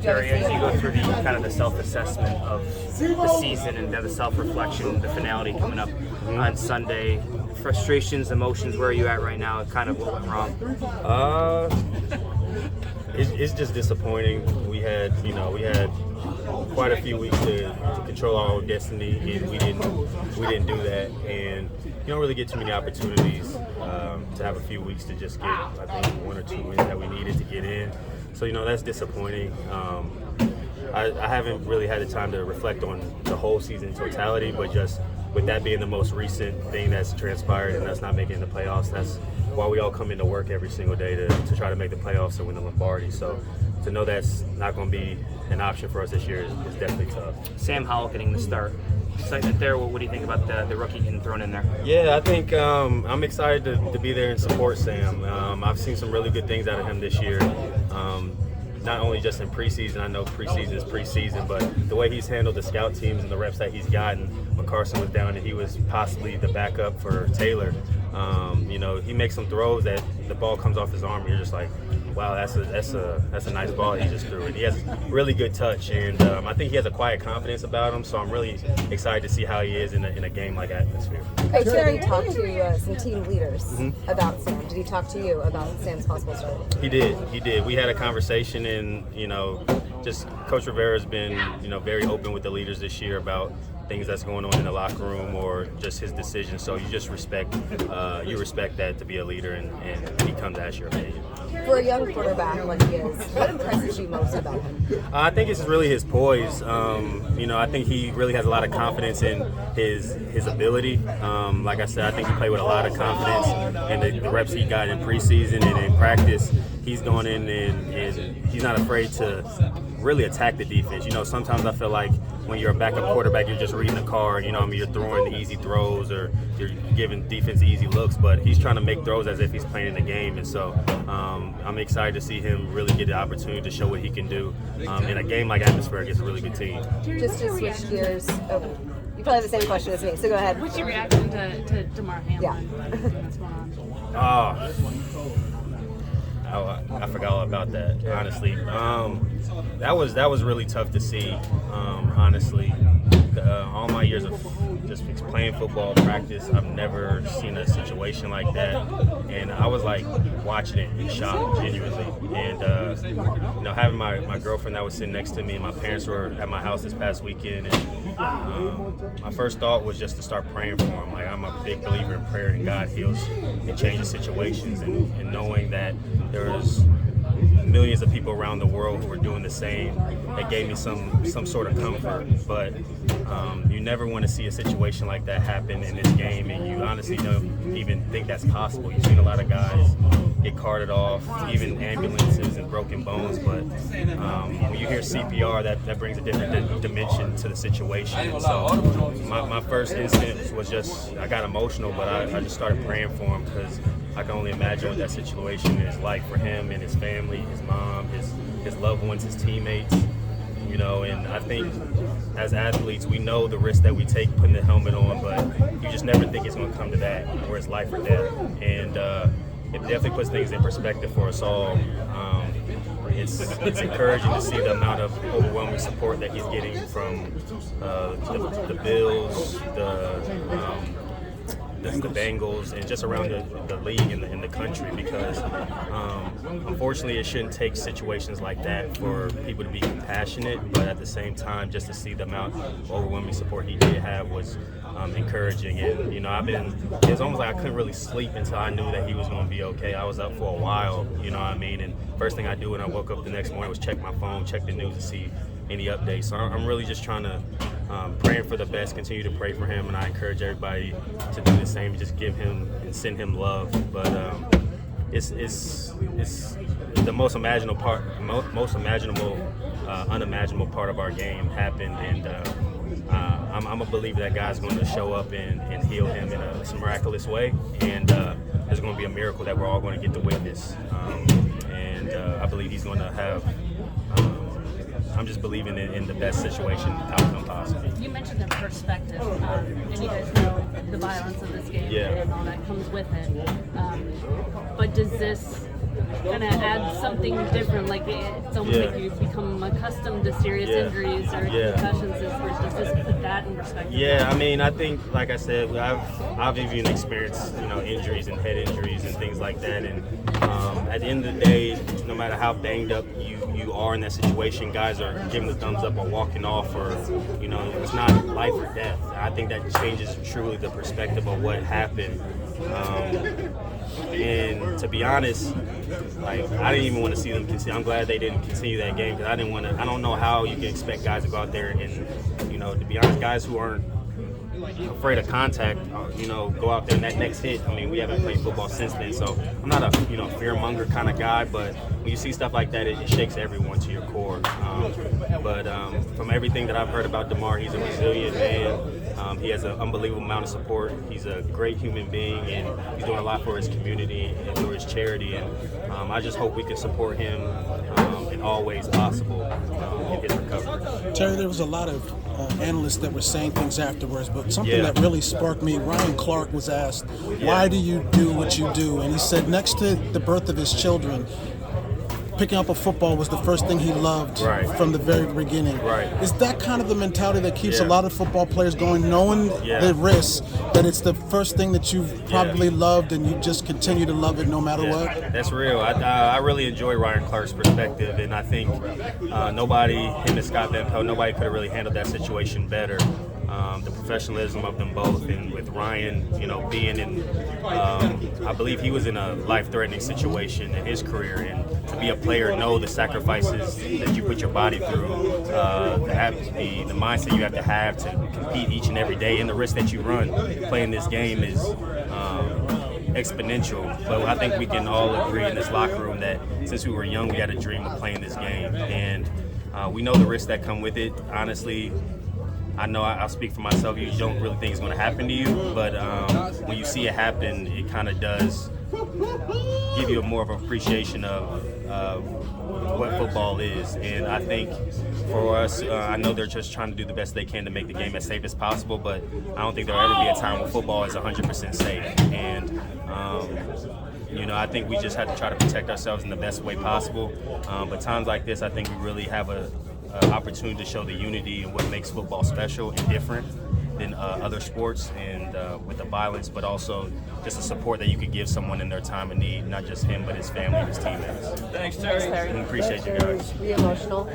Terry, as you go through the kind of the self-assessment of the season and the self-reflection, the finality coming up on Sunday, frustrations, emotions, where are you at right now? Kind of what went wrong? It's just disappointing. We had quite a few weeks to control our own destiny, and we didn't do that. And you don't really get too many opportunities to have a few weeks to just get, I think, 1 or 2 wins that we needed to get in. So that's disappointing. I haven't really had the time to reflect on the whole season in totality, but just with that being the most recent thing that's transpired and us not making the playoffs, that's why we all come into work every single day to try to make the playoffs and win the Lombardi. So to know that's not going to be an option for us this year is definitely tough. Sam Howell getting the start. Excitement there. What do you think about the rookie getting thrown in there? Yeah, I think I'm excited to be there and support Sam. I've seen some really good things out of him this year. Not only just in preseason, I know preseason is preseason, but the way he's handled the scout teams and the reps that he's gotten. When Carson was down and he was possibly the backup for Taylor, he makes some throws that the ball comes off his arm and you're just like, wow, that's a nice ball he just threw. And he has really good touch, and I think he has a quiet confidence about him, so I'm really excited to see how he is in a game-like atmosphere. Hey, Terry talked to some team leaders about Sam. Did he talk to you about Sam's possible start? He did. We had a conversation, and just Coach Rivera's been very open with the leaders this year about things that's going on in the locker room or just his decision. So you just respect that to be a leader, and he comes to ask your opinion. For a young quarterback like he is, what impresses you most about him? I think it's really his poise. I think he really has a lot of confidence in his ability. Like I said, I think he played with a lot of confidence, and the reps he got in preseason and in practice, he's gone in and he's not afraid to really attack the defense. Sometimes I feel like when you're a backup quarterback, you're just reading the card. You're throwing the easy throws or you're giving defense easy looks, but he's trying to make throws as if he's playing in the game. And so I'm excited to see him really get the opportunity to show what he can do in a game-like atmosphere against a really good team. Just to switch gears, you probably have the same question as me, so go ahead. What's your reaction to DeMar Hamlin? Yeah. What's going on? I forgot all about that, honestly. That was really tough to see, honestly. All my years of just playing football, practice, I've never seen a situation like that. And I was like watching it in shock, genuinely. And, having my girlfriend that was sitting next to me and my parents were at my house this past weekend. And my first thought was just to start praying for him. Like, I'm a big believer in prayer, and God heals and changes situations. And knowing that there's millions of people around the world who are doing the same, it gave me some sort of comfort. But you never want to see a situation like that happen in this game, and you honestly don't even think that's possible. You've seen a lot of guys get carted off, even ambulances and broken bones, but when you hear CPR, that brings a different dimension to the situation. So my first instinct was just, I got emotional, but I just started praying for him, because I can only imagine what that situation is like for him and his family, his mom, his loved ones, his teammates. And I think as athletes, we know the risk that we take putting the helmet on, but you just never think it's going to come to that, where it's life or death. And it definitely puts things in perspective for us all. It's encouraging to see the amount of overwhelming support that he's getting from the Bills, the Bengals, and just around the league and the country, because unfortunately it shouldn't take situations like that for people to be compassionate, but at the same time, just to see the amount of overwhelming support he did have was encouraging. And it was almost like I couldn't really sleep until I knew that he was going to be okay. I was up for a while, and first thing I do when I woke up the next morning was check my phone, check the news to see any updates. So I'm really just trying to praying for the best, continue to pray for him, and I encourage everybody to do the same, just give him and send him love. But it's the most unimaginable part of our game happened, and I'm a believer that God's going to show up and heal him in some miraculous way, and there's going to be a miracle that we're all going to get to witness, and I believe he's going to have I'm just believing in the best situation outcome possible. You mentioned the perspective, and you guys know the violence of this game and all that comes with it. But does this kind of add something different? Like it's almost like you become accustomed to serious injuries or concussions. Does this put that in perspective? Yeah, I mean, I think, like I said, I've even experienced, injuries and head injuries and things like that. And at the end of the day, no matter how banged up you are in that situation, guys are giving the thumbs up or walking off, or it's not life or death. I think that changes truly the perspective of what happened. And to be honest, like, I didn't even want to see them continue. I'm glad they didn't continue that game, because I didn't want to. I don't know how you can expect guys to go out there and, to be honest, guys who aren't afraid of contact, go out there and that next hit. I mean, we haven't played football since then, so I'm not a fear-monger kind of guy, but when you see stuff like that, it shakes everyone to your core. But from everything that I've heard about DeMar, he's a resilient man. He has an unbelievable amount of support. He's a great human being, and he's doing a lot for his community and for his charity. And I just hope we can support him in all ways possible in his recovery. Terry, there was a lot of analysts that were saying things afterwards, but something that really sparked me, Ryan Clark was asked, why do you do what you do? And he said next to the birth of his children, picking up a football was the first thing he loved from the very beginning. Is that kind of the mentality that keeps a lot of football players going, knowing the risks, that it's the first thing that you've probably loved and you just continue to love it no matter what? That's real. I really enjoy Ryan Clark's perspective, and I think nobody, him and Scott Van Pelt, nobody could have really handled that situation better. The professionalism of them both, and with Ryan, being in, I believe he was in a life-threatening situation in his career, and to be a player, know the sacrifices that you put your body through, the mindset you have to compete each and every day, and the risk that you run playing this game is exponential. But I think we can all agree in this locker room that since we were young, we had a dream of playing this game, and we know the risks that come with it. Honestly, I know I'll speak for myself. You don't really think it's going to happen to you, but when you see it happen, it kind of does give you more of an appreciation of what football is. And I think for us, I know they're just trying to do the best they can to make the game as safe as possible, but I don't think there'll ever be a time when football is 100% safe. And I think we just have to try to protect ourselves in the best way possible. But times like this, I think we really have an opportunity to show the unity and what makes football special and different than other sports, and with the violence, but also just the support that you could give someone in their time of need, not just him, but his family and his teammates. Thanks, Terry. We appreciate you guys. Were you emotional?